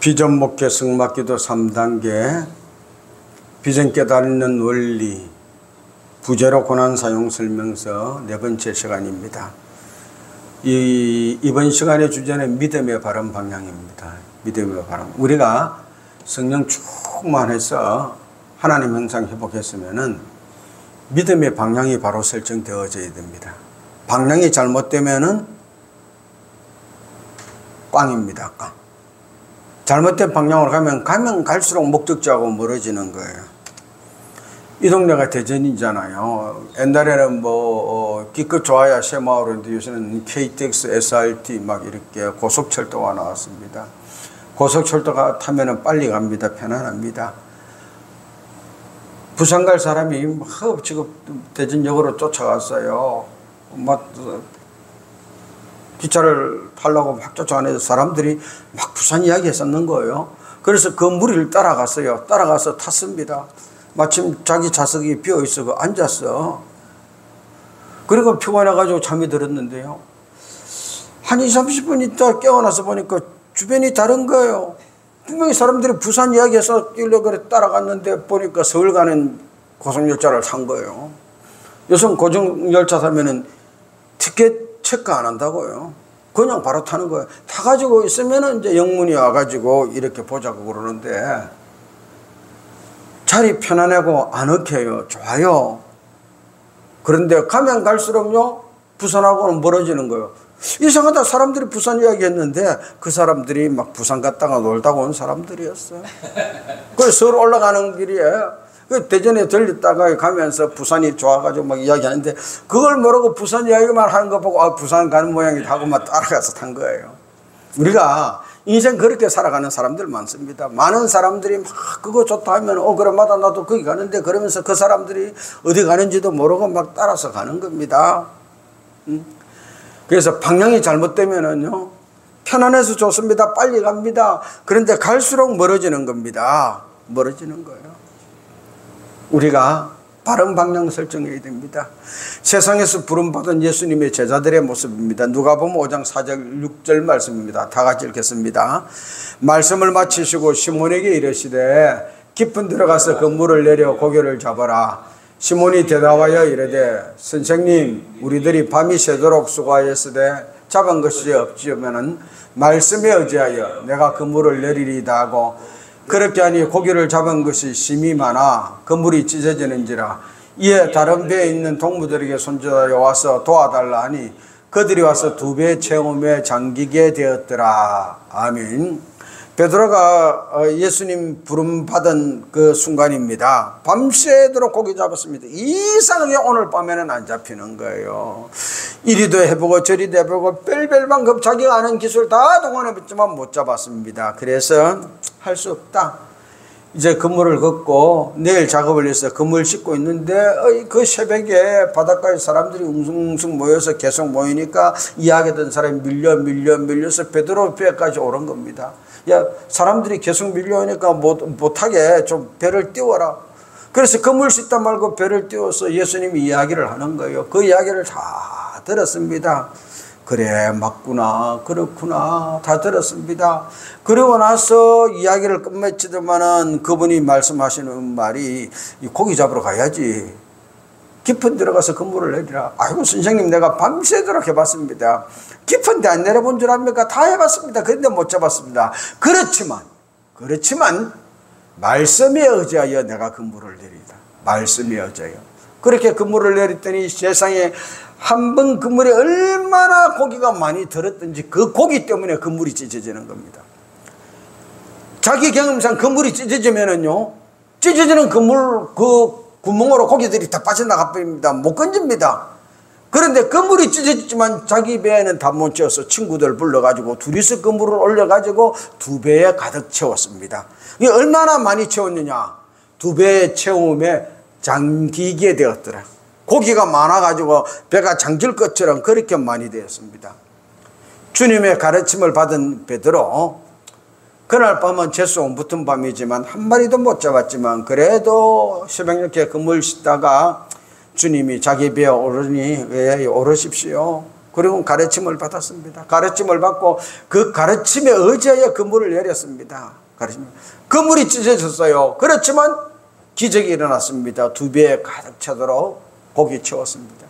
비전 목회 승막기도 3단계 비전 깨닫는 원리 부재로 고난 사용 설명서 네 번째 시간입니다. 이번 시간의 주제는 믿음의 바른 방향입니다. 믿음의 바른. 우리가 성령 충만해서 하나님 형상 회복했으면은 믿음의 방향이 바로 설정되어져야 됩니다. 방향이 잘못되면은 꽝입니다. 꽝. 잘못된 방향으로 가면 갈수록 목적지하고 멀어지는 거예요. 이 동네가 대전이잖아요. 옛날에는 기껏 좋아야 새마을인데 요새는 KTX, SRT 막 이렇게 고속철도가 나왔습니다. 고속철도가 타면은 빨리 갑니다. 편안합니다. 부산 갈 사람이 지금 대전역으로 쫓아갔어요. 기차를 타려고 막 쫓아가는데 사람들이 막 부산 이야기 했었는 거예요. 그래서 그 무리를 따라갔어요. 따라가서 탔습니다. 마침 자기 좌석이 비어있어 앉았어. 그리고 피곤해가지고 잠이 들었는데요. 한 20-30분 있다 깨어나서 보니까 주변이 다른 거예요. 분명히 사람들이 부산 이야기해서 그래 따라갔는데 보니까 서울 가는 고속열차를 탄 거예요. 요즘 고속열차 타면은 티켓 체크 안 한다고요. 그냥 바로 타는 거예요. 타가지고 있으면은 이제 영문이 와가지고 이렇게 보자고 그러는데 자리 편안하고 아늑해요. 좋아요. 그런데 가면 갈수록요 부산하고는 멀어지는 거예요. 이상하다. 사람들이 부산 이야기 했는데 그 사람들이 막 부산 갔다가 놀다가 온 사람들이었어요. 그래서 서울 올라가는 길에 대전에 들렸다가 가면서 부산이 좋아가지고 막 이야기하는데 그걸 모르고 부산 이야기만 하는 거 보고 부산 가는 모양이다 하고 막 따라가서 탄 거예요. 우리가 인생 그렇게 살아가는 사람들 많습니다. 많은 사람들이 막 그거 좋다 하면 그래 맞아 나도 거기 가는데 그러면서 그 사람들이 어디 가는지도 모르고 막 따라서 가는 겁니다. 그래서 방향이 잘못되면은요 편안해서 좋습니다. 빨리 갑니다. 그런데 갈수록 멀어지는 겁니다. 멀어지는 거예요. 우리가 바른 방향 설정해야 됩니다. 세상에서 부름받은 예수님의 제자들의 모습입니다. 누가복음 5장 4절 6절 말씀입니다. 다 같이 읽겠습니다. 말씀을 마치시고 시몬에게 이르시되 깊은 데로 가서 그물을 내려 고기를 잡아라. 시몬이 대답하여 이르되 선생님 우리들이 밤이 새도록 수고하였으되 잡은 것이 없지만은 말씀에 의지하여 내가 그물을 내리리다 하고 그렇게 하니 고기를 잡은 것이 심이 많아 그물이 찢어지는지라. 이에 다른 배에 있는 동무들에게 손자여 와서 도와달라 하니 그들이 와서 2배 채움에 잠기게 되었더라. 아멘. 베드로가 예수님 부름받은 그 순간입니다. 밤새도록 고기 잡았습니다. 이상하게 오늘 밤에는 안 잡히는 거예요. 이리도 해보고 저리도 해보고 별별 방법 자기가 아는 기술 다 동원해봤지만 못 잡았습니다. 그래서 할 수 없다. 이제 그물을 걷고 내일 작업을 해서 그물 싣고 있는데 그 새벽에 바닷가에 사람들이 웅숭웅숭 모여서 계속 모이니까 이야기하던 사람이 밀려서 베드로 배까지 오른 겁니다. 야, 사람들이 계속 밀려오니까 못하게 좀 배를 띄워라. 그래서 그물 싣다 말고 배를 띄워서 예수님이 이야기를 하는 거예요. 그 이야기를 다 들었습니다. 그래 맞구나 그렇구나 다 들었습니다. 그러고 나서 이야기를 끝맺히더만은 그분이 말씀하시는 말이 고기 잡으러 가야지. 깊은 데 들어가서 그물을 내리라. 아이고 선생님 내가 밤새도록 해봤습니다. 깊은 데 안 내려본 줄 압니까? 다 해봤습니다. 그런데 못 잡았습니다. 그렇지만 말씀에 의지하여 내가 그물을 내리다. 말씀에 의지하여. 그렇게 그물을 내렸더니 세상에 한 번 그물에 얼마나 고기가 많이 들었든지 그 고기 때문에 그물이 찢어지는 겁니다. 자기 경험상 그물이 찢어지면은요 찢어지는 그물 그 구멍으로 고기들이 다 빠져나가 버립니다. 못 건집니다. 그런데 그물이 찢어지지만 자기 배에는 다 못 채워서 친구들 불러가지고 둘이서 그물을 올려가지고 2배에 가득 채웠습니다. 이게 얼마나 많이 채웠느냐 2배의 채움에 잠기게 되었더라. 고기가 많아가지고 배가 잠길 것처럼 그렇게 많이 되었습니다. 주님의 가르침을 받은 베드로 그날 밤은 재수없 붙은 밤이지만 한 마리도 못 잡았지만 그래도 새벽녘에 그물 싣다가 주님이 자기 배에 오르니 왜 오르십시오. 그리고 가르침을 받았습니다. 가르침을 받고 그 가르침에 의지하여 그물을 내렸습니다. 그물이 찢어졌어요. 그렇지만 기적이 일어났습니다. 2배 가득 차도록 고기 채웠습니다.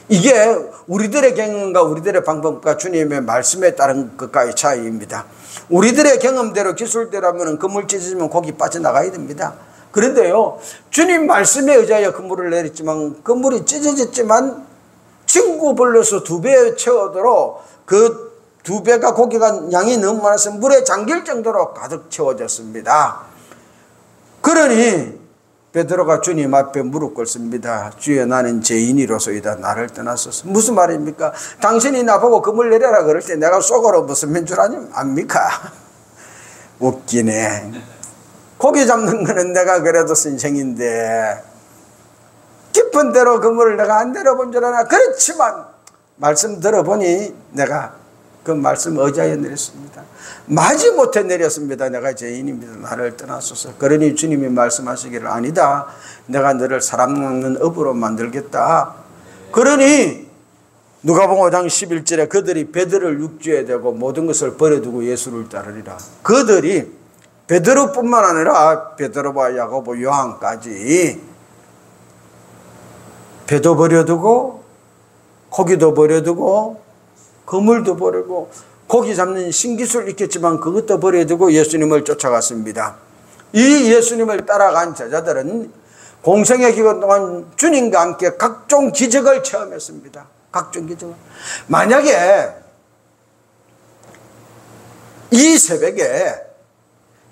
이게 우리들의 경험과 우리들의 방법과 주님의 말씀에 따른 것과의 차이입니다. 우리들의 경험대로 기술대로 하면 그물 찢어지면 고기 빠져나가야 됩니다. 그런데요, 주님 말씀에 의지하여 그물을 내렸지만 그물이 찢어졌지만 친구 불러서 2배 채우도록 그 2배가 고기가 양이 너무 많아서 물에 잠길 정도로 가득 채워졌습니다. 그러니 베드로가 주님 앞에 무릎 꿇습니다. 주여, 나는 죄인이로소이다. 나를 떠나소서. 무슨 말입니까? 당신이 나보고 그물 내려라 그럴 때 내가 속으로 무슨 면 줄 압니까? 웃기네. 고기 잡는 거는 내가 그래도 선생인데 깊은 데로 그물을 내가 안 내려본 줄 아나. 그렇지만 말씀 들어보니 내가 그 말씀 의지하여 내렸습니다. 마지못해 내렸습니다. 내가 죄인입니다. 나를 떠나소서. 그러니 주님이 말씀하시기를, 아니다, 내가 너를 사람 낚는 업으로 만들겠다. 그러니 누가복음 5장 11절에 그들이 베드로를 육지에 대고 모든 것을 버려두고 예수를 따르리라. 그들이 베드로뿐만 아니라 베드로와 야고보, 요한까지 배도 버려두고 고기도 버려두고 그물도 버리고 고기 잡는 신기술 있겠지만 그것도 버려두고 예수님을 쫓아갔습니다. 이 예수님을 따라간 제자들은 공생의 기간 동안 주님과 함께 각종 기적을 체험했습니다. 각종 기적을. 만약에 이 새벽에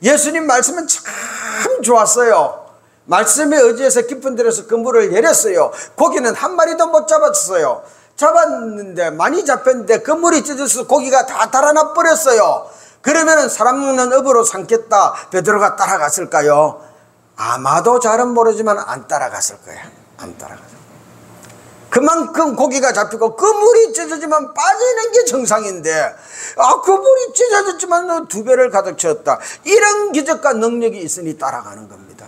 예수님 말씀은 참 좋았어요. 말씀에 의지해서 깊은 데에서 그물을 내렸어요. 고기는 한 마리도 못 잡았어요. 잡았는데 많이 잡혔는데 그물이 찢어져서 고기가 다 달아나 버렸어요. 그러면 사람 먹는 업으로 삼겠다 베드로가 따라갔을까요? 아마도 잘은 모르지만 안 따라갔을 거예요. 안 따라갔을 거예요. 그만큼 고기가 잡히고 그물이 찢어지면 빠지는 게 정상인데, 그물이 찢어졌지만 2배를 가득 채웠다. 이런 기적과 능력이 있으니 따라가는 겁니다.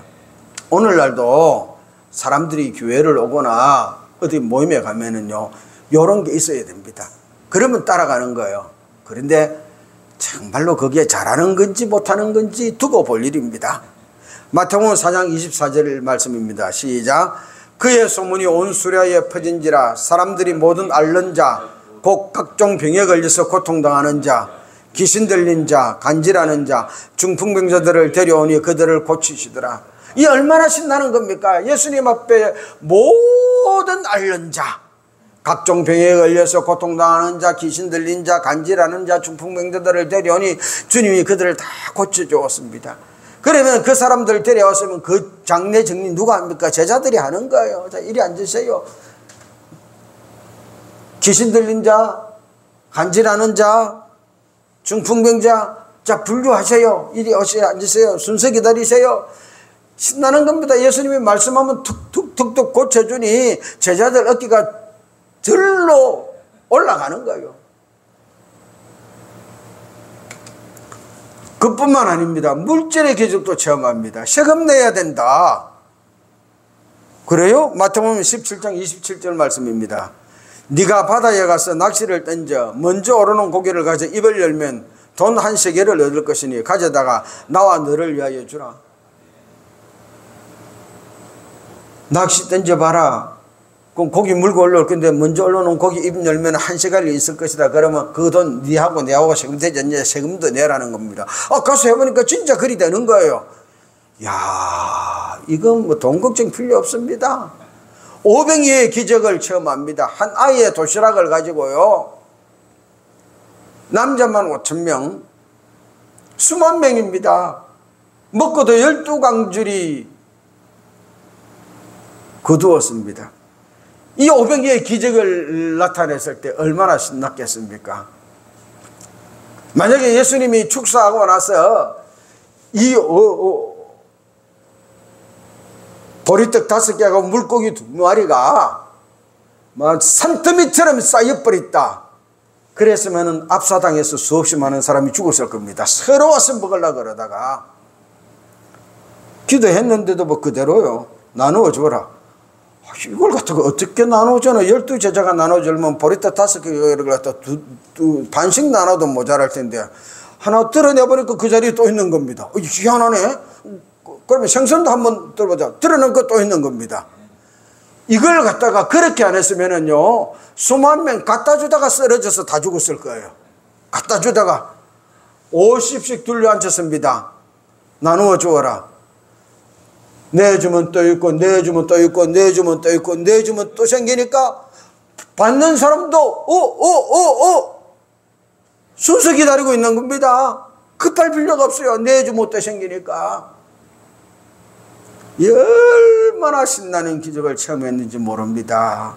오늘날도 사람들이 교회를 오거나 어디 모임에 가면은요, 이런 게 있어야 됩니다. 그러면 따라가는 거예요. 그런데 정말로 거기에 잘하는 건지 못하는 건지 두고 볼 일입니다. 마태복음 4장 24절 말씀입니다. 시작. 그의 소문이 온 수리아에 퍼진지라 사람들이 모든 앓는 자, 곧 각종 병에 걸려서 고통당하는 자, 귀신 들린 자, 간질하는 자, 중풍병자들을 데려오니 그들을 고치시더라. 이 얼마나 신나는 겁니까? 예수님 앞에 모든 앓는 자, 각종 병에 걸려서 고통당하는 자, 귀신 들린 자, 간질하는 자, 중풍병자들을 데려오니 주님이 그들을 다 고쳐주었습니다. 그러면 그 사람들 데려왔으면 그 장례 정리 누가 합니까? 제자들이 하는 거예요. 자, 이리 앉으세요. 귀신 들린 자, 간질하는 자, 중풍병자, 자, 분류하세요. 이리 오세요. 앉으세요. 순서 기다리세요. 신나는 겁니다. 예수님이 말씀하면 툭툭툭툭 고쳐주니 제자들 어깨가 들로 올라가는 거예요. 그뿐만 아닙니다. 물질의 기적도 체험합니다. 세금 내야 된다. 그래요? 마태복음 17장 27절 말씀입니다. 네가 바다에 가서 낚시를 던져 먼저 오르는 고기를 가져 입을 열면 돈 1세겔을 얻을 것이니 가져다가 나와 너를 위하여 주라. 낚시 던져봐라. 그럼 고기 물고 올라올 건데 먼저 올라오는 고기 입 열면 1세겔이 있을 것이다. 그러면 그 돈 니하고 내하고 세금 되지 않냐? 세금도 내라는 겁니다. 가서 해보니까 진짜 그리 되는 거예요. 야, 이건 뭐 돈 걱정 필요 없습니다. 500여의 기적을 체험합니다. 한 아이의 도시락을 가지고요. 남자만 5,000명, 수만 명입니다. 먹고도 12강줄이 거두었습니다. 이 500여의 기적을 나타냈을 때 얼마나 신났겠습니까? 만약에 예수님이 축사하고 나서 이 보리떡 5개하고 물고기 2마리가 막 산더미처럼 쌓여버렸다. 그랬으면 압사당해서 수없이 많은 사람이 죽었을 겁니다. 서로 와서 먹으려고 그러다가 기도했는데도 뭐 그대로요. 나누어 줘라. 이걸 갖다가 어떻게 나누잖아. 12제자가 나눠주면 보리떡 5개를 갖다 반씩 나눠도 모자랄 텐데 하나 뜯어내보니까 그 자리에 또 있는 겁니다. 희한하네. 그러면 생선도 한번 들어보자. 뜯어내고 또 있는 겁니다. 이걸 갖다가 그렇게 안 했으면은요, 수만 명 갖다 주다가 쓰러져서 다 죽었을 거예요. 갖다 주다가 50씩 둘러 앉혔습니다. 나누어 주어라. 내주면 또 있고, 내주면 또 있고, 내주면 또 있고, 내주면 또 생기니까 받는 사람도 순서 기다리고 있는 겁니다. 급할 필요가 없어요. 내주면 또 생기니까. 얼마나 신나는 기적을 체험했는지 모릅니다.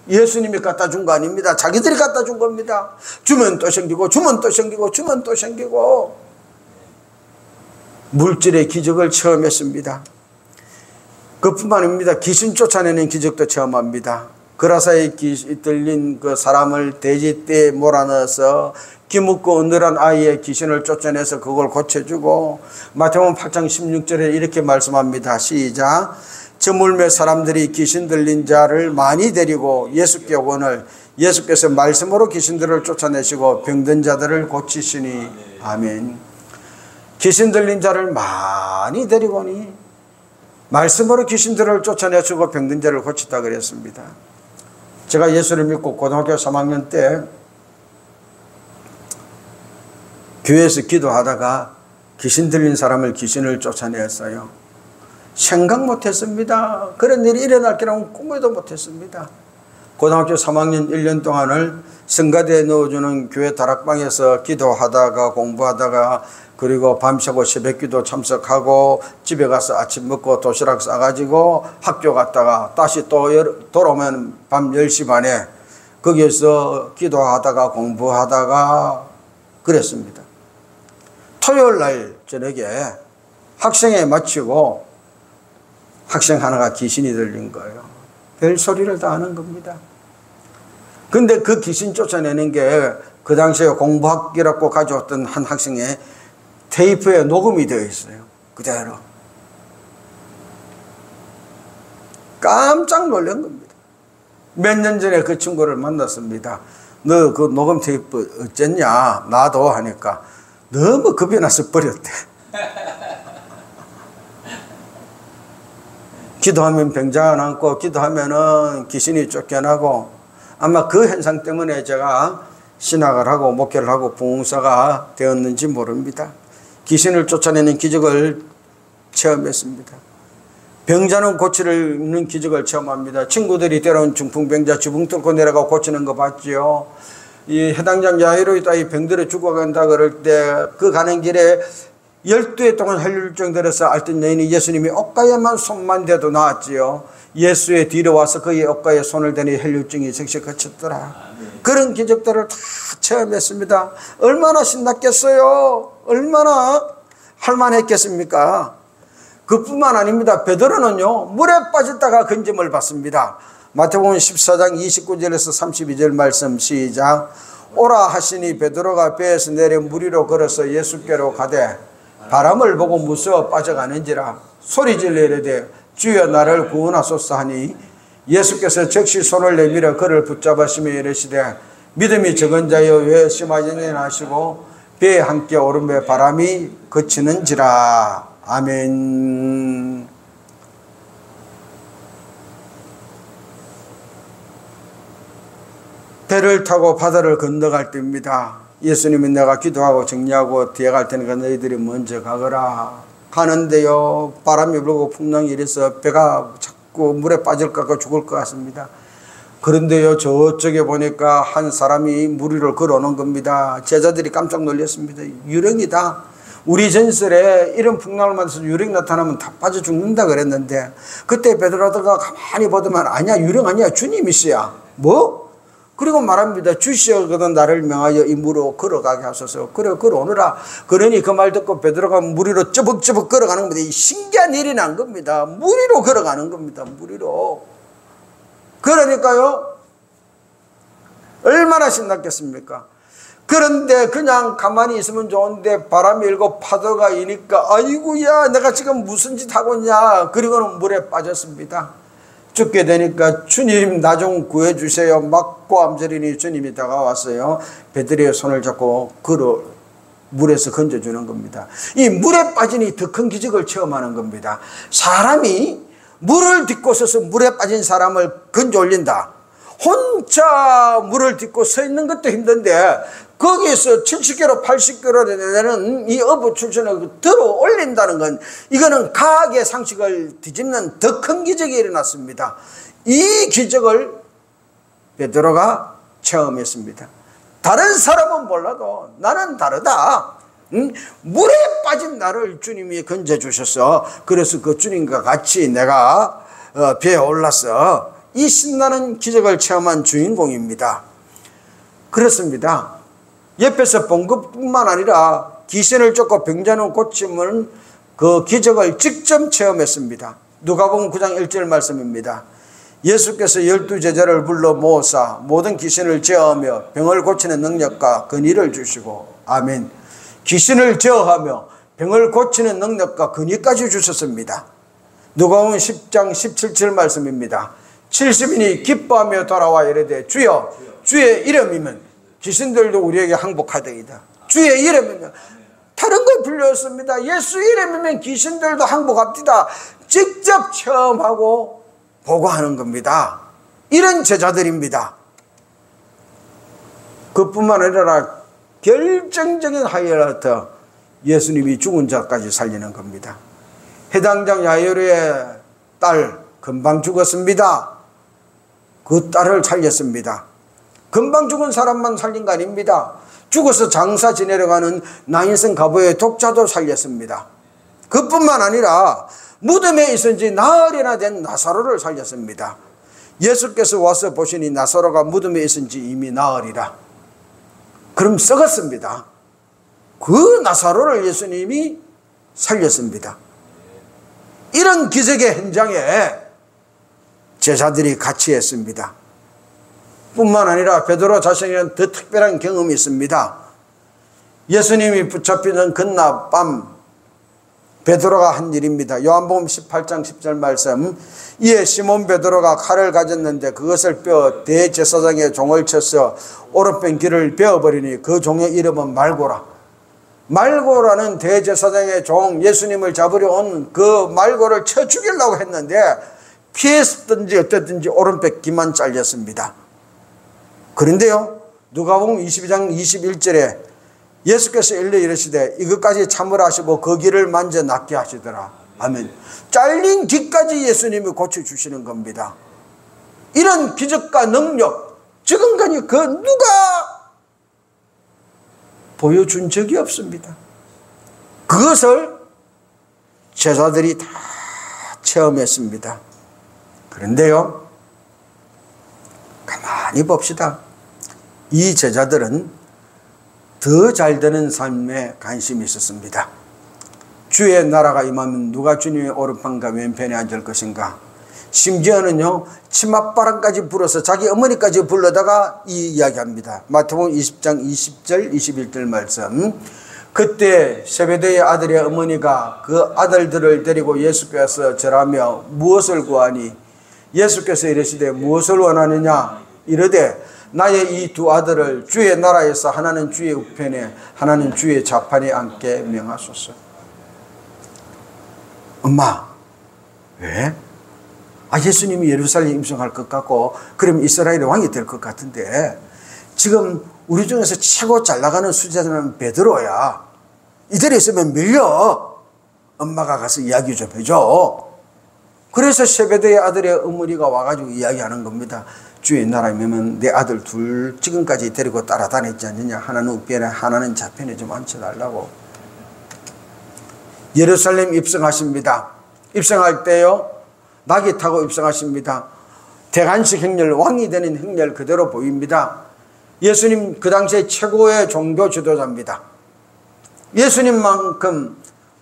예수님이 갖다 준 거 아닙니다. 자기들이 갖다 준 겁니다. 주면 또 생기고, 주면 또 생기고, 주면 또 생기고. 물질의 기적을 체험했습니다. 그뿐만 아닙니다. 귀신 쫓아내는 기적도 체험합니다. 그라사에 들린 그 사람을 돼지떼에 몰아넣어서 기묻고 어느한 아이의 귀신을 쫓아내서 그걸 고쳐주고, 마태복음 8장 16절에 이렇게 말씀합니다. 시작. 저물매 사람들이 귀신 들린 자를 많이 데리고 예수께 오거늘 예수께서 말씀으로 귀신들을 쫓아내시고 병든 자들을 고치시니. 아멘. 귀신 들린 자를 많이 데리고 오니 말씀으로 귀신들을 쫓아내시고 병든 자를 고치다 그랬습니다. 제가 예수를 믿고 고등학교 3학년 때 교회에서 기도하다가 귀신 들린 사람을 귀신을 쫓아냈어요. 생각 못했습니다. 그런 일이 일어날 거라고 꿈에도 못했습니다. 고등학교 3학년 1년 동안을 성가대에 넣어주는 교회 다락방에서 기도하다가 공부하다가 그리고 밤새고 새벽기도 참석하고 집에 가서 아침 먹고 도시락 싸가지고 학교 갔다가 다시 또 돌아오면 밤 10시 반에 거기에서 기도하다가 공부하다가 그랬습니다. 토요일 날 저녁에 학생회 마치고 학생 하나가 귀신이 들린 거예요. 별 소리를 다 하는 겁니다. 근데 그 귀신 쫓아내는 게 그 당시에 공부학기라고 가져왔던 한 학생의 테이프에 녹음이 되어 있어요. 그대로. 깜짝 놀란 겁니다. 몇 년 전에 그 친구를 만났습니다. 너 그 녹음 테이프 어쨌냐? 나도 하니까 너무 겁이 나서 버렸대. 기도하면 병자 남고 기도하면은 귀신이 쫓겨나고 아마 그 현상 때문에 제가 신학을 하고 목회를 하고 부흥사가 되었는지 모릅니다. 귀신을 쫓아내는 기적을 체험했습니다. 병자는 고치는 기적을 체험합니다. 친구들이 때로는 중풍병자 주붕 뚫고 내려가 고치는 거 봤지요. 이 해당장 야이로 있다 이 병들어 죽어간다 그럴 때 그 가는 길에 12해 동안 혈류증 들어서 앓던 여인이 예수님이 옷가에만 손만 대도 나았지요. 예수의 뒤로 와서 그의 옷가에 손을 대니 혈류증이 즉시 그쳤더라. 그런 기적들을 다 체험했습니다. 얼마나 신났겠어요. 얼마나 할만했겠습니까. 그뿐만 아닙니다. 베드로는요 물에 빠졌다가 건짐을 받습니다. 마태복음 14장 29절에서 32절 말씀 시작. 오라 하시니 베드로가 배에서 내려 물 위로 걸어서 예수께로 가되 바람을 보고 무서워 빠져가는지라 소리질러 이르되 주여 나를 구원하소서 하니 예수께서 즉시 손을 내밀어 그를 붙잡으시며 이르시되 믿음이 적은 자여 왜 심하느냐 하시고 배에 함께 오르매 바람이 그치는지라. 아멘. 배를 타고 바다를 건너갈 때입니다. 예수님이 내가 기도하고 정리하고 뒤에 갈 테니까 너희들이 먼저 가거라. 가는데요 바람이 불고 풍랑이 이래서 배가 자꾸 물에 빠질까 봐 죽을 것 같습니다. 그런데요 저쪽에 보니까 한 사람이 물 위로 걸어오는 겁니다. 제자들이 깜짝 놀랐습니다. 유령이다. 우리 전설에 이런 풍랑을 만나서 유령 나타나면 다 빠져 죽는다 그랬는데 그때 베드로가 가만히 보더만 아니야 유령 아니야 주님이시야. 뭐? 그리고 말합니다. 주시거든 나를 명하여 이 물로 걸어가게 하소서. 그래 걸어오느라. 그러니 그 말 듣고 베드로가 물 위로 쩌벅쩌벅 걸어가는 겁니다. 이 신기한 일이 난 겁니다. 물 위로 걸어가는 겁니다. 물 위로. 그러니까요 얼마나 신났겠습니까. 그런데 그냥 가만히 있으면 좋은데 바람이 일고 파도가 이니까 아이고야 내가 지금 무슨 짓 하고 있냐. 그리고는 물에 빠졌습니다. 죽게 되니까 주님 나 좀 구해주세요. 막 고함지르니 주님이 다가왔어요. 베드로의 손을 잡고 그를 물에서 건져주는 겁니다. 이 물에 빠지니 더 큰 기적을 체험하는 겁니다. 사람이 물을 딛고 서서 물에 빠진 사람을 건져 올린다. 혼자 물을 딛고 서 있는 것도 힘든데 거기에서 70kg, 80kg 되는 이 어부 출신을 들어 올린다는 건 이거는 과학의 상식을 뒤집는 더 큰 기적이 일어났습니다. 이 기적을 베드로가 체험했습니다. 다른 사람은 몰라도 나는 다르다. 물에 빠진 나를 주님이 건져주셔서 그래서 그 주님과 같이 내가 배에 올라서 이 신나는 기적을 체험한 주인공입니다. 그렇습니다. 옆에서 본 것뿐만 아니라 귀신을 쫓고 병자는 고침은 그 기적을 직접 체험했습니다. 누가복음 9장 1절 말씀입니다. 예수께서 12제자를 불러 모으사 모든 귀신을 제어하며 병을 고치는 능력과 근위를 주시고 아멘. 귀신을 제어하며 병을 고치는 능력과 근위까지 주셨습니다. 누가복음 10장 17절 말씀입니다. 70인이 기뻐하며 돌아와 이르되 주여 주의 이름이면 귀신들도 우리에게 항복하되이다. 주의 이름이면 다른 걸 불렸습니다. 예수 이름이면 귀신들도 항복합니다. 직접 체험하고 보고하는 겁니다. 이런 제자들입니다. 그뿐만 아니라 결정적인 하이라이트, 예수님이 죽은 자까지 살리는 겁니다. 해당장 야이로의 딸 금방 죽었습니다. 그 딸을 살렸습니다. 금방 죽은 사람만 살린 거 아닙니다. 죽어서 장사 지내려 가는 나인성 가부의 독자도 살렸습니다. 그뿐만 아니라 무덤에 있은 지 나흘이나 된 나사로를 살렸습니다. 예수께서 와서 보시니 나사로가 무덤에 있은 지 이미 나흘이라. 그럼 썩었습니다. 그 나사로를 예수님이 살렸습니다. 이런 기적의 현장에 제자들이 같이 했습니다. 뿐만 아니라 베드로 자신에는 더 특별한 경험이 있습니다. 예수님이 붙잡히는 그날 밤 베드로가 한 일입니다. 요한복음 18장 10절 말씀. 이에 시몬 베드로가 칼을 가졌는데 그것을 빼어 대제사장의 종을 쳐서 오른편 귀를 베어버리니 그 종의 이름은 말고라. 말고라는 대제사장의 종, 예수님을 잡으려 온 그 말고를 쳐 죽이려고 했는데 피했든지 어쨌든지 오른편 귀만 잘렸습니다. 그런데요, 누가복음 22장 21절에 예수께서 일러 이르시되 이것까지 참으라 하시고 그 귀를 만져 낫게 하시더라. 아멘. 잘린 귀까지 예수님이 고쳐주시는 겁니다. 이런 기적과 능력 지금까지 그 누가 보여준 적이 없습니다. 그것을 제자들이 다 체험했습니다. 그런데요, 가만히 봅시다. 이 제자들은 더 잘되는 삶에 관심이 있었습니다. 주의 나라가 임하면 누가 주님의 오른편과 왼편에 앉을 것인가. 심지어는요, 치맛바람까지 불어서 자기 어머니까지 불러다가 이 이야기합니다. 마태복음 20장 20절 21절 말씀. 그때 세베대의 아들의 어머니가 그 아들들을 데리고 예수께서 절하며 무엇을 구하니 예수께서 이르시되 무엇을 원하느냐 이르되 나의 이 두 아들을 주의 나라에서 하나는 주의 우편에 하나는 주의 좌판에 앉게 명하소서. 엄마, 왜? 예수님이 예루살렘 임성할 것 같고 그럼 이스라엘의 왕이 될 것 같은데 지금 우리 중에서 최고 잘 나가는 수제자는 베드로야. 이대로 있으면 밀려. 엄마가 가서 이야기 좀 해줘. 그래서 세베대의 아들의 어머니가 와가지고 이야기하는 겁니다. 주의 나라이면 내 아들 둘 지금까지 데리고 따라다녔지 않느냐. 하나는 우편에 하나는 좌편에 좀 앉혀달라고. 예루살렘 입성하십니다. 입성할 때요, 낙이 타고 입성하십니다. 대관식 행렬, 왕이 되는 행렬 그대로 보입니다. 예수님 그 당시에 최고의 종교 지도자입니다. 예수님만큼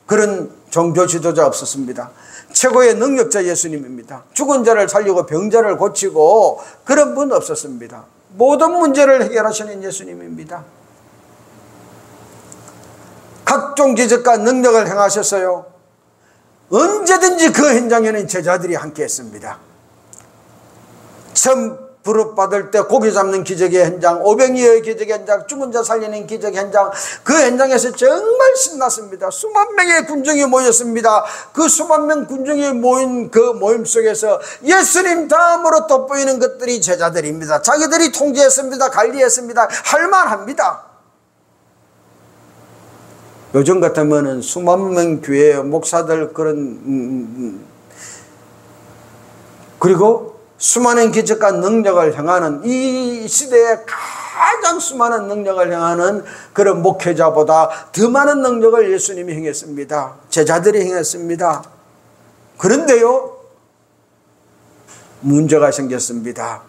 그런 종교 지도자 없었습니다. 최고의 능력자 예수님입니다. 죽은 자를 살리고 병자를 고치고 그런 분 없었습니다. 모든 문제를 해결하시는 예수님입니다. 각종 기적과 능력을 행하셨어요. 언제든지 그 현장에는 제자들이 함께 했습니다. 처음 부름받을 때 고기 잡는 기적의 현장, 오병이어의 기적의 현장, 죽은 자 살리는 기적의 현장, 그 현장에서 정말 신났습니다. 수만 명의 군중이 모였습니다. 그 수만 명 군중이 모인 그 모임 속에서 예수님 다음으로 돋보이는 것들이 제자들입니다. 자기들이 통제했습니다. 관리했습니다. 할만합니다. 요즘 같으면은 수만 명 교회 목사들 그리고 수많은 기적과 능력을 향하는 이 시대에 가장 수많은 능력을 향하는 그런 목회자보다 더 많은 능력을 예수님이 행했습니다. 제자들이 행했습니다. 그런데요, 문제가 생겼습니다.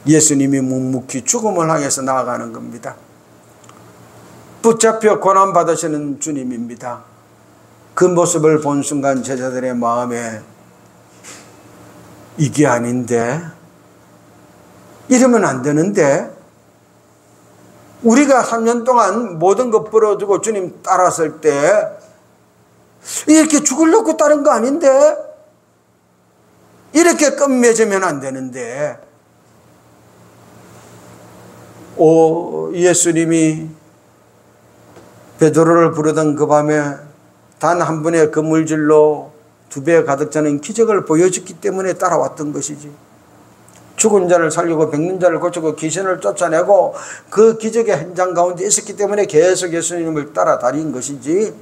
예수님이 묵묵히 죽음을 향해서 나아가는 겁니다. 붙잡혀 고난받으시는 주님입니다. 그 모습을 본 순간 제자들의 마음에 이게 아닌데, 이러면 안 되는데, 우리가 3년 동안 모든 것 버려두고 주님 따랐을 때 이렇게 죽으려고 따른 거 아닌데, 이렇게 끝맺으면 안 되는데, 예수님이 베드로를 부르던 그 밤에 단 한 분의 그 물질로 2배 가득 차는 기적을 보여줬기 때문에 따라왔던 것이지. 죽은 자를 살리고 병든 자를 고치고 귀신을 쫓아내고 그 기적의 현장 가운데 있었기 때문에 계속 예수님을 따라다닌 것이지.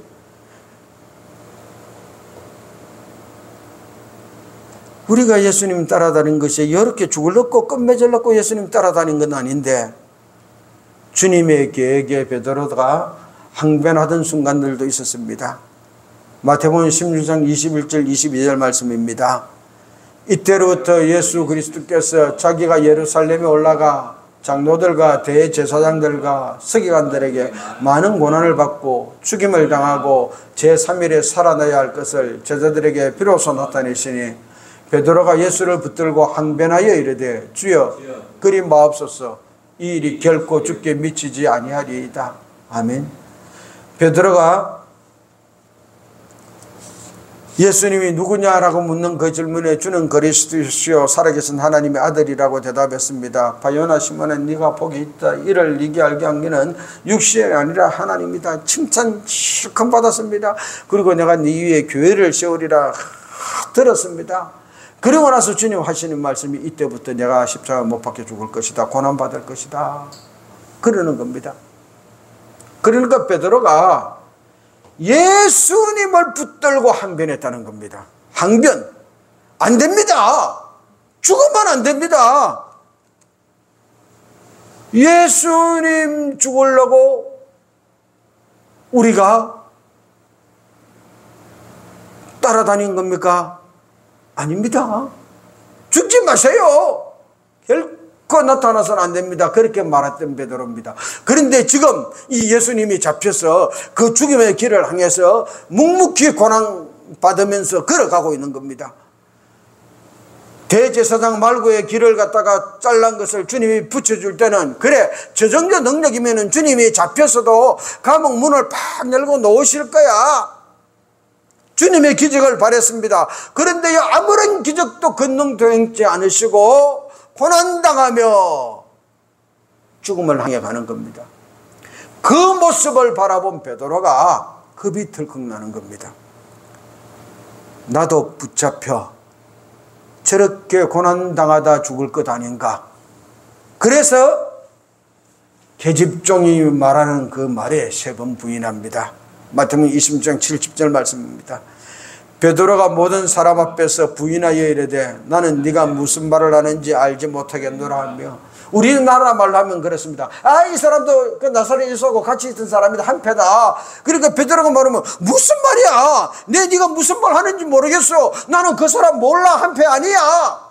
우리가 예수님 따라다닌 것이 이렇게 죽으려고 끝맺으려고 예수님 따라다닌 건 아닌데, 주님의 계획에 베드로가 항변하던 순간들도 있었습니다. 마태복음 16장 21절 22절 말씀입니다. 이때로부터 예수 그리스도께서 자기가 예루살렘에 올라가 장로들과 대제사장들과 서기관들에게 많은 고난을 받고 죽임을 당하고 제3일에 살아나야 할 것을 제자들에게 비로소 나타내시니, 베드로가 예수를 붙들고 항변하여 이르되 주여 그리 마옵소서, 이 일이 결코 주께 미치지 아니하리이다. 아멘. 베드로가 예수님이 누구냐라고 묻는 그 질문에 주는 그리스도시요 살아계신 하나님의 아들이라고 대답했습니다. 바요나 시몬은 네가 복이 있다. 이를 네게 알게 한 게는 육신이 아니라 하나님이다. 칭찬 실컷 받았습니다. 그리고 내가 네 위에 교회를 세우리라 들었습니다. 그러고 나서 주님 하시는 말씀이 이때부터 내가 십자가 못 박혀 죽을 것이다. 고난받을 것이다. 그러는 겁니다. 그러니까 베드로가 예수님을 붙들고 항변했다는 겁니다. 항변. 안 됩니다. 죽으면 안 됩니다. 예수님 죽으려고 우리가 따라다닌 겁니까? 아닙니다. 죽지 마세요. 결코 나타나서는 안 됩니다. 그렇게 말했던 베드로입니다. 그런데 지금 이 예수님이 잡혀서 그 죽음의 길을 향해서 묵묵히 고난받으면서 걸어가고 있는 겁니다. 대제사장 말고의 길을 갖다가 잘란 것을 주님이 붙여줄 때는, 그래 저 정도 능력이면 주님이 잡혀서도 감옥 문을 팍 열고 놓으실 거야. 주님의 기적을 바랬습니다. 그런데 아무런 기적도 권능도 행치 않으시고 고난당하며 죽음을 향해 가는 겁니다. 그 모습을 바라본 베드로가 겁이 덜컥 나는 겁니다. 나도 붙잡혀 저렇게 고난당하다 죽을 것 아닌가. 그래서 계집종이 말하는 그 말에 3번 부인합니다. 마태복음 26장 70절 말씀입니다. 베드로가 모든 사람 앞에서 부인하여 이르되 나는 네가 무슨 말을 하는지 알지 못하겠노라 하며, 우리나라 말로 하면 그렇습니다. 이 사람도 그 나사렛 예수하고 같이 있던 사람이다. 한패다. 그러니까 베드로가 말하면 무슨 말이야? 네가 무슨 말 하는지 모르겠어. 나는 그 사람 몰라. 한패 아니야.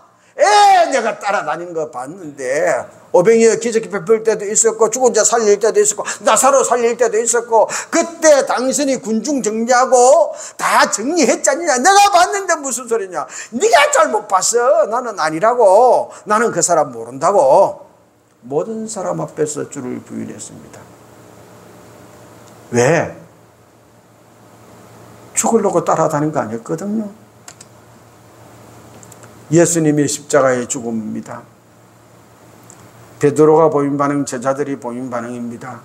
내가 따라다니는 거 봤는데 오병이어 기적이 베풀 때도 있었고 죽은 자 살릴 때도 있었고 나사로 살릴 때도 있었고 그때 당신이 군중 정리하고 다 정리했잖냐. 내가 봤는데 무슨 소리냐. 네가 잘못 봤어. 나는 아니라고. 나는 그 사람 모른다고. 모든 사람 앞에서 주를 부인했습니다. 왜? 죽으려고 따라다닌 거 아니었거든요. 예수님의 십자가의 죽음입니다. 베드로가 보인 반응, 제자들이 보인 반응입니다.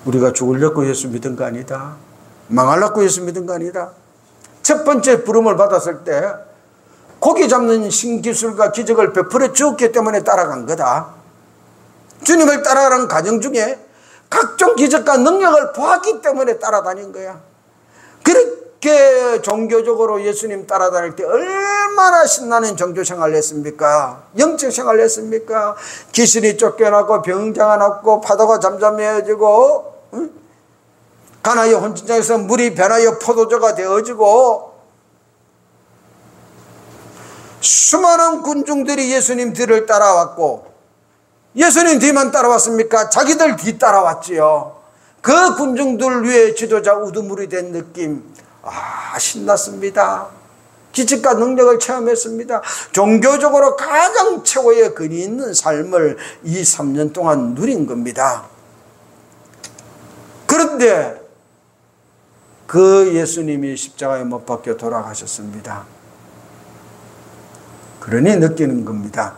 우리가 죽으려고 예수 믿은 거 아니다. 망하려고 예수 믿은 거 아니다. 첫 번째 부름을 받았을 때 고기 잡는 신기술과 기적을 베풀어 주었기 때문에 따라간 거다. 주님을 따라가는 과정 중에 각종 기적과 능력을 보았기 때문에 따라다닌 거야. 그렇게 종교적으로 예수님 따라다닐 때 얼마나 신나는 종교생활을 했습니까? 영적 생활을 했습니까? 귀신이 쫓겨나고 병자가 낫고 파도가 잠잠해지고, 응? 가나의 혼신장에서 물이 변하여 포도주가 되어지고, 수많은 군중들이 예수님 뒤를 따라왔고, 예수님 뒤만 따라왔습니까? 자기들 뒤 따라왔지요. 그 군중들 위에 지도자 우두물이 된 느낌, 신났습니다. 기적과 능력을 체험했습니다. 종교적으로 가장 최고의 근위 있는 삶을 이 3년 동안 누린 겁니다. 그런데 그 예수님이 십자가에 못 박혀 돌아가셨습니다. 그러니 느끼는 겁니다.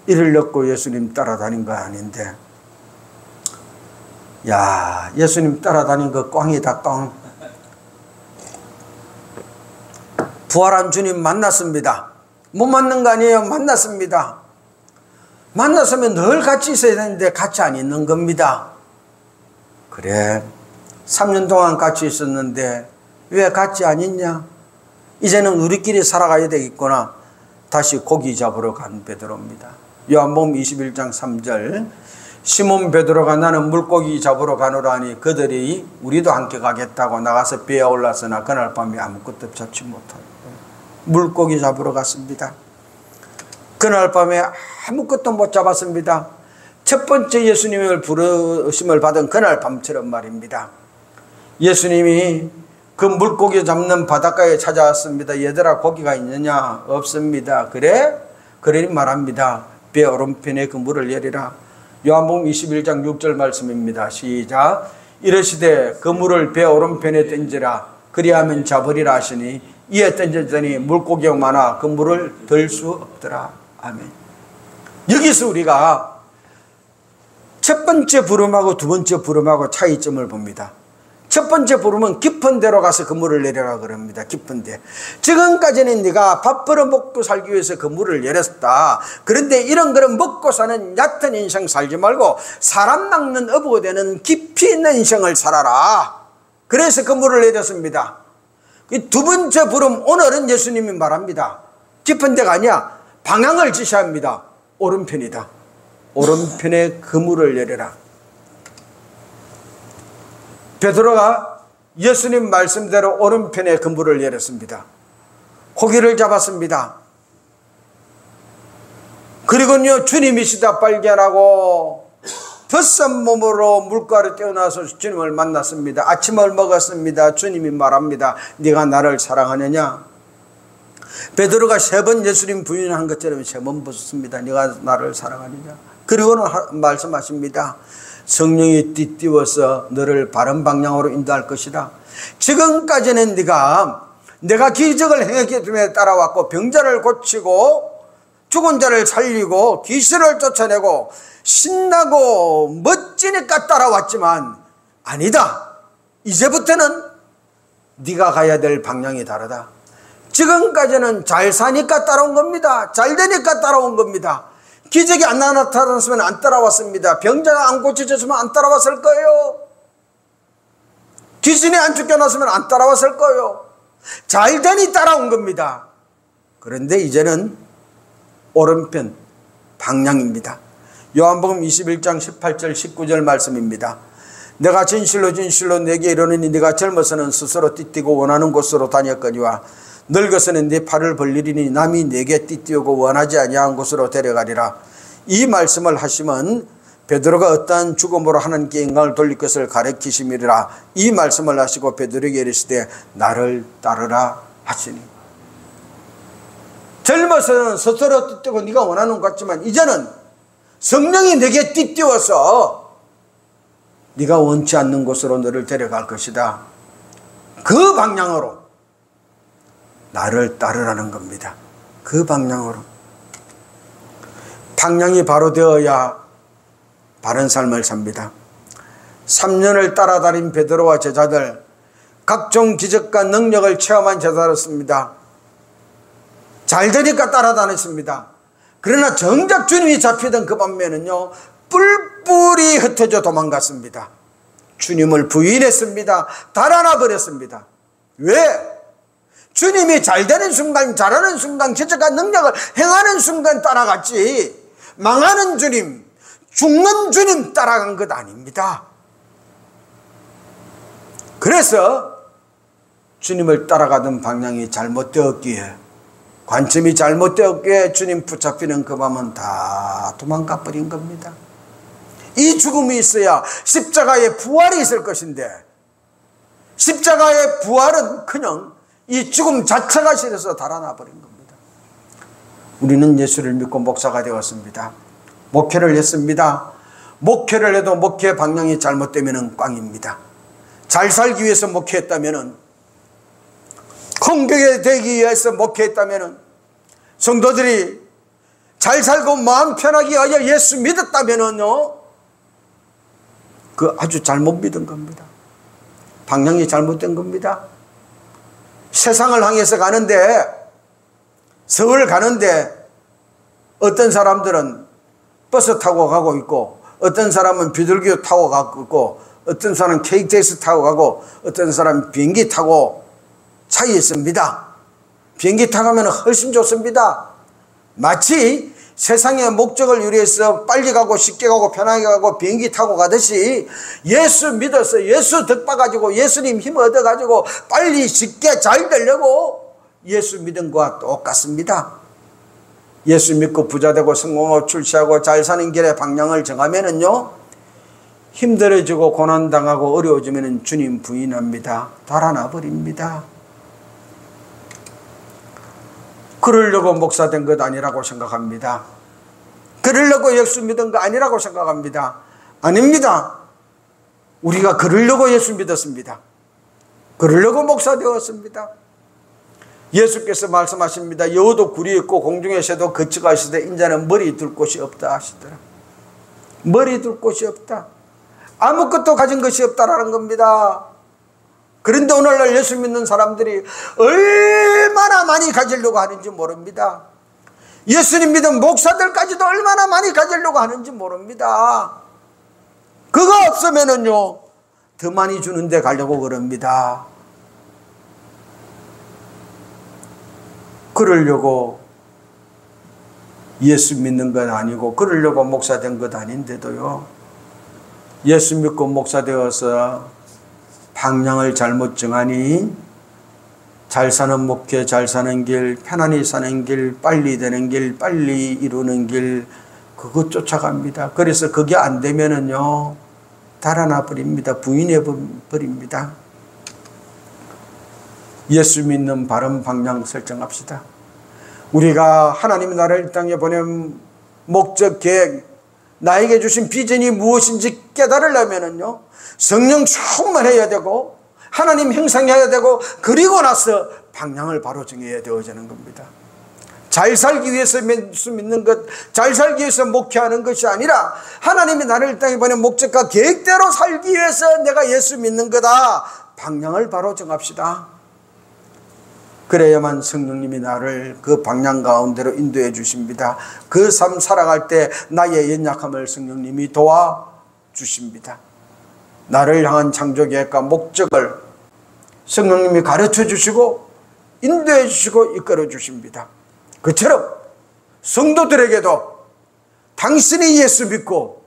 이를 넣고 예수님 따라다닌 거 아닌데, 야, 예수님 따라다닌 거 꽝이다, 꽝. 부활한 주님 만났습니다. 못 만난 거 아니에요. 만났습니다. 만났으면 늘 같이 있어야 되는데 같이 안 있는 겁니다. 그래, 3년 동안 같이 있었는데 왜 같이 안 있냐? 이제는 우리끼리 살아가야 되겠구나. 다시 고기 잡으러 간 베드로입니다. 요한복음 21장 3절, 시몬 베드로가 나는 물고기 잡으러 가노라 하니 그들이 우리도 함께 가겠다고 나가서 배에 올랐으나 그날 밤에 아무것도 잡지 못하고 물고기 잡으러 갔습니다. 그날 밤에 아무것도 못 잡았습니다. 첫 번째 예수님을 부르심을 받은 그날 밤처럼 말입니다. 예수님이 그 물고기 잡는 바닷가에 찾아왔습니다. 얘들아, 고기가 있느냐? 없습니다. 그래? 그러니 말합니다. 배 오른편에 그 물을 내리라. 요한복음 21장 6절 말씀입니다. 시작. 이르시되 그 물을 배 오른편에 던지라. 그리하면 잡으리라 하시니 이에 던졌더니 물고기가 많아 그 물을 들 수 없더라. 아멘. 여기서 우리가 첫 번째 부름하고 두 번째 부름하고 차이점을 봅니다. 첫 번째 부름은 깊은 데로 가서 그 물을 내려라 그럽니다. 깊은 데. 지금까지는 네가 밥 벌어 먹고 살기 위해서 그 물을 내렸다. 그런데 이런 거는 먹고 사는 얕은 인생 살지 말고 사람 낚는 어부가 되는 깊이 있는 인생을 살아라. 그래서 그 물을 내렸습니다. 두 번째 부름, 오늘은 예수님이 말합니다. 깊은 데가 아니야. 방향을 지시합니다. 오른편이다. 오른편에 그 물을 내려라. 베드로가 예수님 말씀대로 오른편에 그 물을 내렸습니다. 고기를 잡았습니다. 그리고요, 주님이시다 발견하고 벗은 몸으로 물가로 뛰어나서 주님을 만났습니다. 아침을 먹었습니다. 주님이 말합니다. 네가 나를 사랑하느냐? 베드로가 3번 예수님 부인한 것처럼 3번 벗었습니다. 네가 나를 사랑하느냐? 그리고는 말씀하십니다. 성령이 띠띠워서 너를 바른 방향으로 인도할 것이다. 지금까지는 내가 기적을 행했기 때문에 따라왔고 병자를 고치고 죽은 자를 살리고 귀신을 쫓아내고 신나고 멋지니까 따라왔지만 아니다. 이제부터는 네가 가야 될 방향이 다르다. 지금까지는 잘 사니까 따라온 겁니다. 잘 되니까 따라온 겁니다. 기적이 안 나타났으면 안 따라왔습니다. 병자가 안 고쳐졌으면 안 따라왔을 거예요. 귀신이 안 쫓겨났으면 안 따라왔을 거예요. 잘 되니 따라온 겁니다. 그런데 이제는 오른편 방향입니다. 요한복음 21장 18절 19절 말씀입니다. 내가 진실로 진실로 내게 이르노니 네가 젊어서는 스스로 띠뛰고 원하는 곳으로 다녔거니와 늙어서는 네 팔을 벌리리니 남이 내게 띠뛰고 원하지 아니한 곳으로 데려가리라. 이 말씀을 하시면 베드로가 어떠한 죽음으로 하나님께 영광을 돌릴 것을 가르치심이라. 이 말씀을 하시고 베드로에게 이르시되 나를 따르라 하시니. 젊어서는 스스로 띠뛰고 네가 원하는 것 같지만 이제는 성령이 내게 띠뛰어서 네가 원치 않는 곳으로 너를 데려갈 것이다. 그 방향으로 나를 따르라는 겁니다. 그 방향으로. 방향이 바로 되어야 바른 삶을 삽니다. 3년을 따라다닌 베드로와 제자들, 각종 기적과 능력을 체험한 제자였습니다. 잘 되니까 따라다녔습니다. 그러나 정작 주님이 잡히던 그 밤에는요, 뿔뿔이 흩어져 도망갔습니다. 주님을 부인했습니다. 달아나 버렸습니다. 왜? 주님이 잘 되는 순간, 잘하는 순간, 기적과 능력을 행하는 순간 따라갔지, 망하는 주님, 죽는 주님 따라간 것 아닙니다. 그래서 주님을 따라가던 방향이 잘못되었기에, 관점이 잘못되었기에 주님 붙잡히는 그 밤은 다 도망가 버린 겁니다. 이 죽음이 있어야 십자가의 부활이 있을 것인데, 십자가의 부활은 그냥 이 죽음 자체가 싫어서 달아나 버린 겁니다. 우리는 예수를 믿고 목사가 되었습니다. 목회를 했습니다. 목회를 해도 목회 방향이 잘못되면 꽝입니다. 잘 살기 위해서 목회했다면, 공격에 되기 위해서 목회했다면, 성도들이 잘 살고 마음 편하게 위하여 예수 믿었다면요, 그 아주 잘못 믿은 겁니다. 방향이 잘못된 겁니다. 세상을 향해서 가는데, 서울 가는데 어떤 사람들은 버스 타고 가고 있고, 어떤 사람은 비둘기 타고 가고 있고, 어떤 사람은 KTX 타고 가고, 어떤 사람은 비행기 타고 차이 있습니다. 비행기 타고 가면 훨씬 좋습니다. 마치 세상의 목적을 위해서 빨리 가고 쉽게 가고 편하게 가고 비행기 타고 가듯이, 예수 믿어서 예수 덕봐가지고 예수님 힘 얻어가지고 빨리 쉽게 잘 되려고 예수 믿은 것과 똑같습니다. 예수 믿고 부자되고 성공하고 출세하고 잘 사는 길의 방향을 정하면은요, 힘들어지고 고난당하고 어려워지면 주님 부인합니다. 달아나 버립니다. 그러려고 목사 된 것 아니라고 생각합니다. 그러려고 예수 믿은 거 아니라고 생각합니다. 아닙니다. 우리가 그러려고 예수 믿었습니다. 그러려고 목사 되었습니다. 예수께서 말씀하십니다. 여우도 굴이 있고 공중의 새도 거치가 있으되 인자는 머리 둘 곳이 없다 하시더라. 머리 둘 곳이 없다. 아무것도 가진 것이 없다라는 겁니다. 그런데 오늘날 예수 믿는 사람들이 얼마나 많이 가지려고 하는지 모릅니다. 예수님 믿은 목사들까지도 얼마나 많이 가지려고 하는지 모릅니다. 그거 없으면은요, 더 많이 주는 데 가려고 그럽니다. 그러려고 예수 믿는 건 아니고, 그러려고 목사 된 것 아닌데도요, 예수 믿고 목사 되어서 방향을 잘못 정하니 잘 사는 목회, 잘 사는 길, 편안히 사는 길, 빨리 되는 길, 빨리 이루는 길, 그거 쫓아갑니다. 그래서 그게 안 되면은요, 달아나 버립니다. 부인해 버립니다. 예수 믿는 바른 방향 설정합시다. 우리가 하나님이 나를 이 땅에 보낸 목적, 계획, 나에게 주신 비전이 무엇인지 깨달으려면은요, 성령 충만해야 되고 하나님 형상해야 되고, 그리고 나서 방향을 바로 정해야 되어지는 겁니다. 잘 살기 위해서 예수 믿는 것, 잘 살기 위해서 목회하는 것이 아니라 하나님이 나를 이 땅에 보낸 목적과 계획대로 살기 위해서 내가 예수 믿는 거다. 방향을 바로 정합시다. 그래야만 성령님이 나를 그 방향 가운데로 인도해 주십니다. 그 삶 살아갈 때 나의 연약함을 성령님이 도와주십니다. 나를 향한 창조 계획과 목적을 성령님이 가르쳐 주시고 인도해 주시고 이끌어 주십니다. 그처럼 성도들에게도 당신이 예수 믿고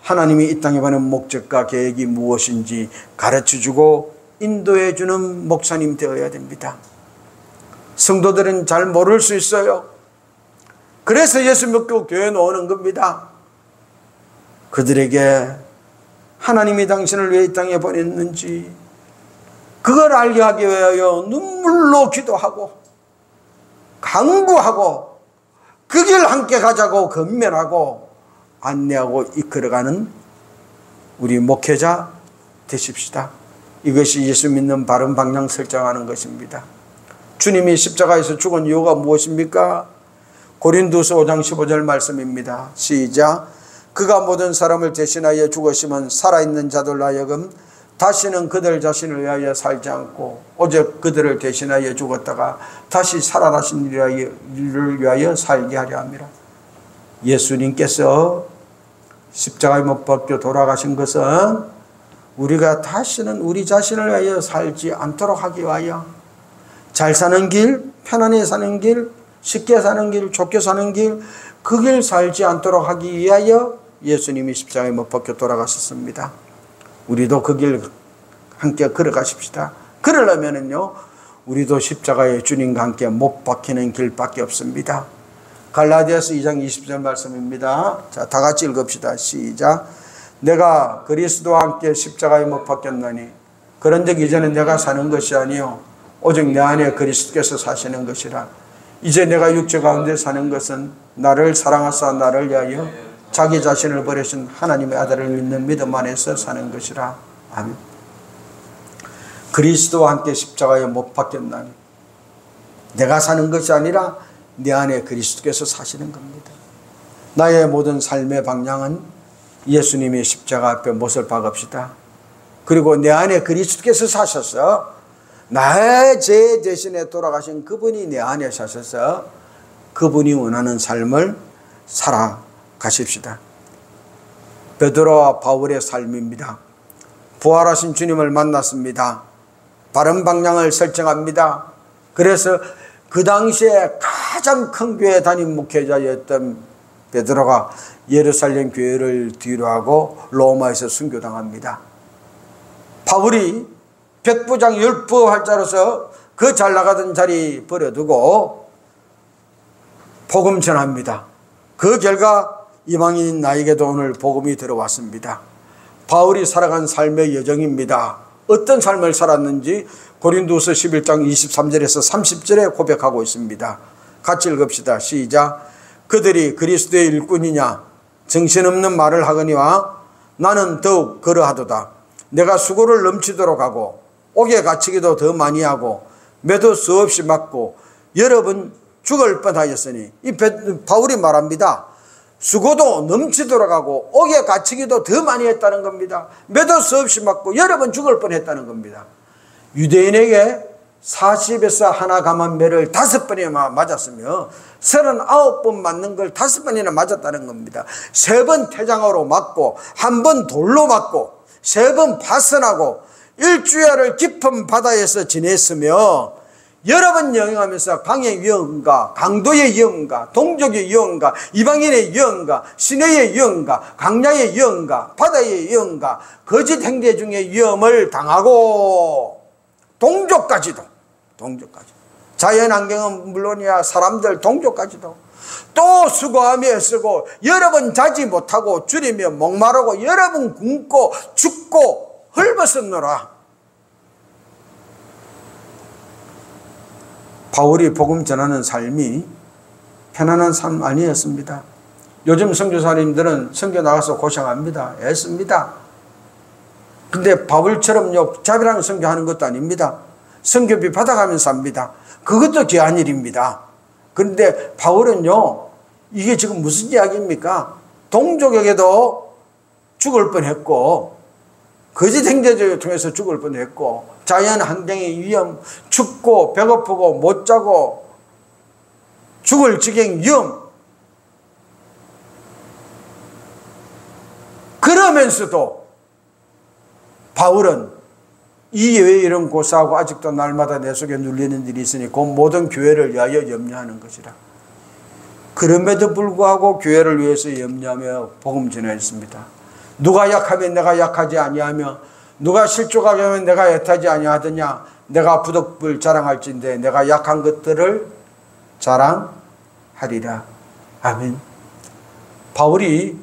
하나님이 이 땅에 보낸 목적과 계획이 무엇인지 가르쳐 주고 인도해 주는 목사님 되어야 됩니다. 성도들은 잘 모를 수 있어요. 그래서 예수 믿고 교회에 오는 겁니다. 그들에게 하나님이 당신을 왜 이 땅에 보냈는지 그걸 알게 하기 위하여 눈물로 기도하고 강구하고 그 길 함께 가자고 건면하고 안내하고 이끌어가는 우리 목회자 되십시다. 이것이 예수 믿는 바른 방향 설정하는 것입니다. 주님이 십자가에서 죽은 이유가 무엇입니까? 고린도서 5장 15절 말씀입니다. 시작. 그가 모든 사람을 대신하여 죽으심은 살아있는 자들로 하여금 다시는 그들 자신을 위하여 살지 않고 오직 그들을 대신하여 죽었다가 다시 살아나신 이를 위하여 살게 하려 함이라. 예수님께서 십자가에 못 박혀 돌아가신 것은 우리가 다시는 우리 자신을 위하여 살지 않도록 하기 위하여, 잘 사는 길, 편안히 사는 길, 쉽게 사는 길, 좋게 사는 길, 그 길 살지 않도록 하기 위하여 예수님이 십자가에 못 박혀 돌아가셨습니다. 우리도 그 길 함께 걸어가십시다. 그러려면은요, 우리도 십자가의 주님과 함께 못 박히는 길밖에 없습니다. 갈라디아서 2장 20절 말씀입니다. 자, 다 같이 읽읍시다. 시작. 내가 그리스도와 함께 십자가에 못 박혔나니 그런즉 이제는 내가 사는 것이 아니요 오직 내 안에 그리스도께서 사시는 것이라. 이제 내가 육체 가운데 사는 것은 나를 사랑하사 나를 위하여 자기 자신을 버리신 하나님의 아들을 믿는 믿음 안에서 사는 것이라. 아멘. 그리스도와 함께 십자가에 못 박혔나니 내가 사는 것이 아니라 내 안에 그리스도께서 사시는 겁니다. 나의 모든 삶의 방향은 예수님의 십자가 앞에 못을 박읍시다. 그리고 내 안에 그리스도께서 사셔서 나의 죄 대신에 돌아가신 그분이 내 안에 사셔서 그분이 원하는 삶을 살아가십시다. 베드로와 바울의 삶입니다. 부활하신 주님을 만났습니다. 바른 방향을 설정합니다. 그래서 그 당시에 가장 큰 교회 담임 목회자였던 베드로가 예루살렘 교회를 뒤로하고 로마에서 순교당합니다. 바울이 백부장 10부 활자로서 그 잘 나가던 자리 버려두고 복음 전합니다. 그 결과 이방인 나에게도 오늘 복음이 들어왔습니다. 바울이 살아간 삶의 여정입니다. 어떤 삶을 살았는지 고린도서 11장 23절에서 30절에 고백하고 있습니다. 같이 읽읍시다. 시작. 그들이 그리스도의 일꾼이냐 정신없는 말을 하거니와 나는 더욱 그러하도다. 내가 수고를 넘치도록 하고 옥에 갇히기도 더 많이 하고 매도 수없이 맞고 여러 번 죽을 뻔하였으니, 이 바울이 말합니다. 수고도 넘치도록 하고 옥에 갇히기도 더 많이 했다는 겁니다. 매도 수없이 맞고 여러 번 죽을 뻔했다는 겁니다. 유대인에게 40에서 하나 감한 매를 5번이나 맞았으며 39번 맞는 걸 5번이나 맞았다는 겁니다. 3번 태장으로 맞고 1번 돌로 맞고 3번 파선하고 일주일을 깊은 바다에서 지냈으며 여러 번 여행하면서 강의 위험과 강도의 위험과 동족의 위험과 이방인의 위험과 시내의 위험과 강야의 위험과 바다의 위험과 거짓 행대 중의 위험을 당하고 동족까지도 자연환경은 물론이야 사람들 동족까지도 또 수고하며 애쓰고 여러 번 자지 못하고 줄이며 목마르고 여러 번 굶고 죽고 헐벗었노라. 바울이 복음 전하는 삶이 편안한 삶 아니었습니다. 요즘 선교사님들은 선교 나가서 고생합니다. 애씁니다. 근데 바울처럼요 자비랑 선교하는 것도 아닙니다. 선교비 받아가면서 합니다. 그것도 귀한 일입니다. 그런데 바울은요 이게 지금 무슨 이야기입니까? 동족에게도 죽을 뻔했고 거짓 행제를 통해서 죽을 뻔했고 자연 환경의 위험, 춥고 배고프고 못 자고 죽을 지경 위험, 그러면서도 바울은 이 왜 이런 고사하고 아직도 날마다 내 속에 눌리는 일이 있으니 그 모든 교회를 위하여 염려하는 것이라. 그럼에도 불구하고 교회를 위해서 염려하며 복음 전했습니다. 누가 약하면 내가 약하지 아니하며 누가 실족하게 하면 내가 애타지 아니하더냐. 내가 부득불 자랑할진대 내가 약한 것들을 자랑하리라. 아멘. 바울이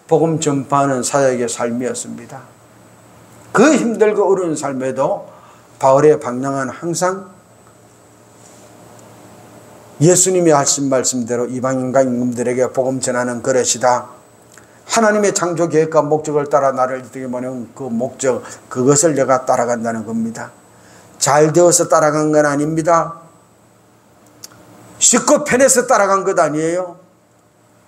복음 전파하는 사역의 삶이었습니다. 그 힘들고 어려운 삶에도 바울의 방향은 항상 예수님이 하신 말씀대로 이방인과 임금들에게 복음 전하는 그릇이다. 하나님의 창조 계획과 목적을 따라 나를 이렇게 보내는 그 목적, 그것을 내가 따라간다는 겁니다. 잘 되어서 따라간 건 아닙니다. 쉽고 편해서 따라간 것 아니에요.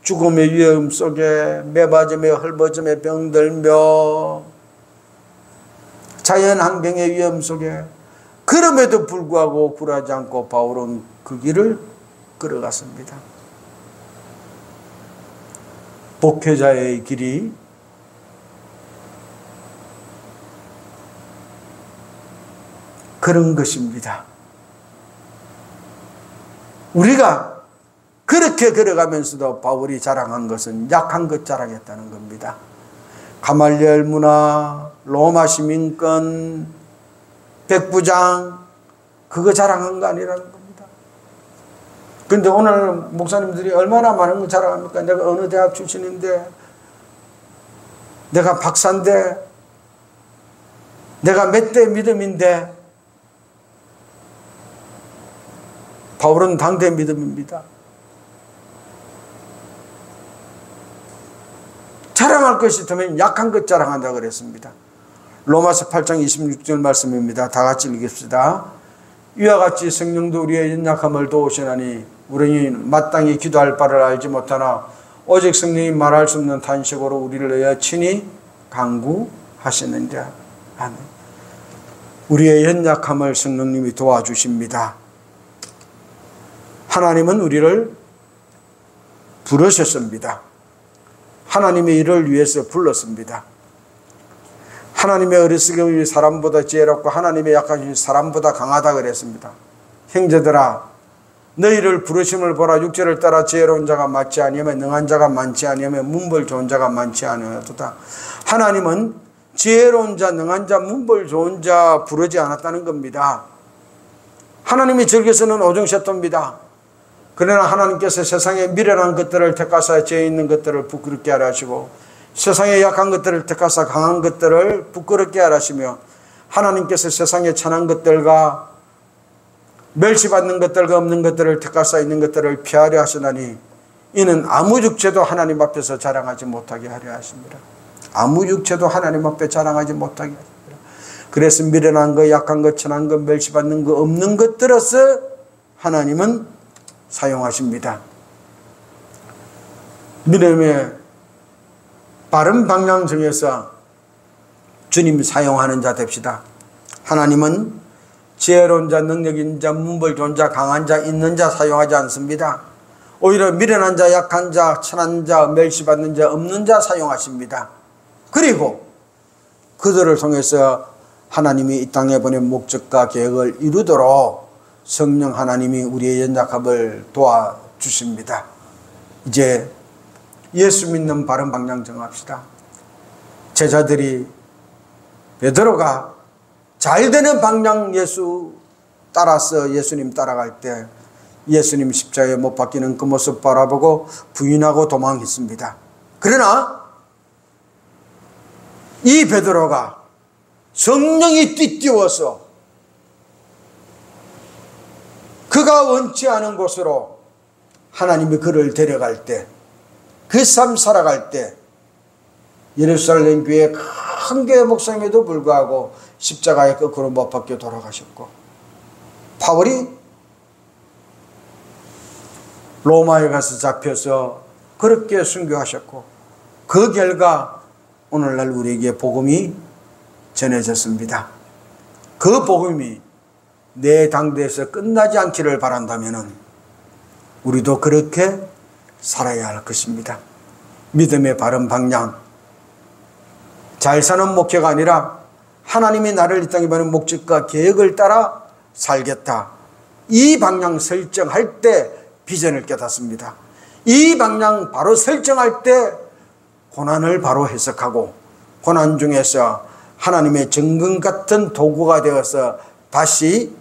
죽음의 위험 속에 매맞음에 헐벗음에 병들며 자연환경의 위험 속에 그럼에도 불구하고 굴하지 않고 바울은 그 길을 걸어갔습니다. 목회자의 길이 그런 것입니다. 우리가 그렇게 걸어가면서도 바울이 자랑한 것은 약한 것 자랑했다는 겁니다. 가말리엘 문화, 로마 시민권, 백부장 그거 자랑한 거 아니라는 겁니다. 그런데 오늘 목사님들이 얼마나 많은 거 자랑합니까? 내가 어느 대학 출신인데, 내가 박사인데, 내가 몇 대 믿음인데. 바울은 당대 믿음입니다. 자랑할 것이 있다면 약한 것 자랑한다고 그랬습니다. 로마서 8장 26절 말씀입니다. 다 같이 읽읍시다. 이와 같이 성령도 우리의 연약함을 도우시나니 우리는 마땅히 기도할 바를 알지 못하나 오직 성령이 말할 수 없는 탄식으로 우리를 위하여 친히 간구하시는데. 아멘. 우리의 연약함을 성령님이 도와주십니다. 하나님은 우리를 부르셨습니다. 하나님의 일을 위해서 불렀습니다. 하나님의 어리석음이 사람보다 지혜롭고 하나님의 약하심이 사람보다 강하다 그랬습니다. 형제들아, 너희를 부르심을 보라. 육체를 따라 지혜로운 자가 많지 아니하며 능한 자가 많지 아니하며 문벌 좋은 자가 많지 아니하도다. 하나님은 지혜로운 자, 능한 자, 문벌 좋은 자 부르지 않았다는 겁니다. 하나님이 즐겨서는 오정셰토입니다. 그러나 하나님께서 세상에 미련한 것들을 택하사 죄 있는 것들을 부끄럽게 하려 하시고 세상에 약한 것들을 택하사 강한 것들을 부끄럽게 하려 하시며 하나님께서 세상에 천한 것들과 멸시받는 것들과 없는 것들을 택하사 있는 것들을 피하려 하시나니 이는 아무 육체도 하나님 앞에서 자랑하지 못하게 하려 하십니다. 아무 육체도 하나님 앞에 자랑하지 못하게 하십니다. 그래서 미련한 것, 약한 것, 천한 것, 멸시받는 것, 없는 것들로서 하나님은 사용하십니다. 믿음의 바른 방향 정해서 주님 사용하는 자 됩시다. 하나님은 지혜로운 자, 능력인 자, 문벌 좋은 자, 강한 자, 있는 자 사용하지 않습니다. 오히려 미련한 자, 약한 자, 천한 자, 멸시받는 자, 없는 자 사용하십니다. 그리고 그들을 통해서 하나님이 이 땅에 보낸 목적과 계획을 이루도록 성령 하나님이 우리의 연약함을 도와주십니다. 이제 예수 믿는 바른 방향 정합시다. 제자들이 베드로가 잘 되는 방향 예수 따라서 예수님 따라갈 때 예수님 십자가에 못 박히는 그 모습 바라보고 부인하고 도망했습니다. 그러나 이 베드로가 성령이 띠띠워서 그가 원치 않은 곳으로 하나님이 그를 데려갈 때, 그 삶 살아갈 때 예루살렘 교회 큰 교회 목사님에도 불구하고 십자가에 거꾸로 못 박혀 돌아가셨고, 바울이 로마에 가서 잡혀서 그렇게 순교하셨고, 그 결과 오늘날 우리에게 복음이 전해졌습니다. 그 복음이 내 당대에서 끝나지 않기를 바란다면 우리도 그렇게 살아야 할 것입니다. 믿음의 바른 방향, 잘 사는 목회가 아니라 하나님이 나를 이 땅에 보낸 목적과 계획을 따라 살겠다. 이 방향 설정할 때 비전을 깨닫습니다. 이 방향 바로 설정할 때 고난을 바로 해석하고 고난 중에서 하나님의 정금 같은 도구가 되어서 다시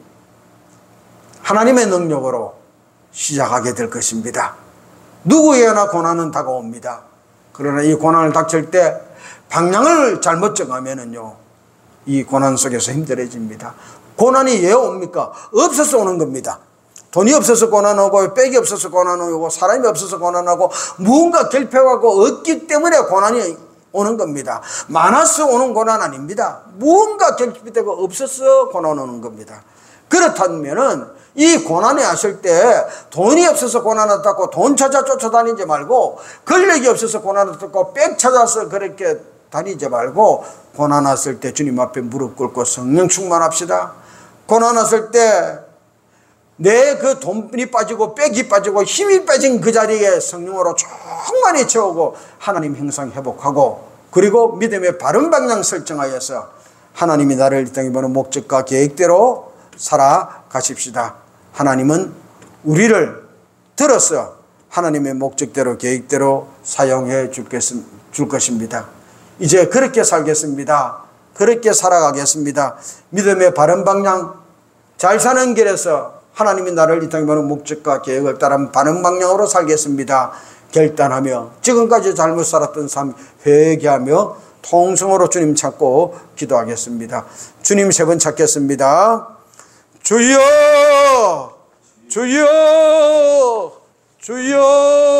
하나님의 능력으로 시작하게 될 것입니다. 누구에게나 고난은 다가옵니다. 그러나 이 고난을 닥칠 때 방향을 잘못 정하면은요, 이 고난 속에서 힘들어집니다. 고난이 왜 옵니까? 없어서 오는 겁니다. 돈이 없어서 고난 오고, 백이 없어서 고난 오고, 사람이 없어서 고난 오고, 무언가 결핍하고 없기 때문에 고난이 오는 겁니다. 많아서 오는 고난 아닙니다. 무언가 결핍되고 없어서 고난 오는 겁니다. 그렇다면은 이 고난에 하실 때 돈이 없어서 고난하다고 돈 찾아 쫓아다니지 말고, 권력이 없어서 고난하다고 빽 찾아서 그렇게 다니지 말고, 고난 왔을 때 주님 앞에 무릎 꿇고 성령 충만합시다. 고난 왔을 때 내 그 돈이 빠지고 빽이 빠지고 힘이 빠진 그 자리에 성령으로 충만히 채우고 하나님 형상 회복하고, 그리고 믿음의 바른 방향 설정하여서 하나님이 나를 이 땅에 보는 목적과 계획대로 살아가십시다. 하나님은 우리를 들어서 하나님의 목적대로 계획대로 사용해 줄 것입니다. 이제 그렇게 살겠습니다. 그렇게 살아가겠습니다. 믿음의 바른 방향, 잘 사는 길에서 하나님이 나를 이 땅에 보는 목적과 계획을 따른 바른 방향으로 살겠습니다. 결단하며 지금까지 잘못 살았던 삶 회개하며 통성으로 주님 찾고 기도하겠습니다. 주님 세 번 찾겠습니다. 주여, 주여, 주여.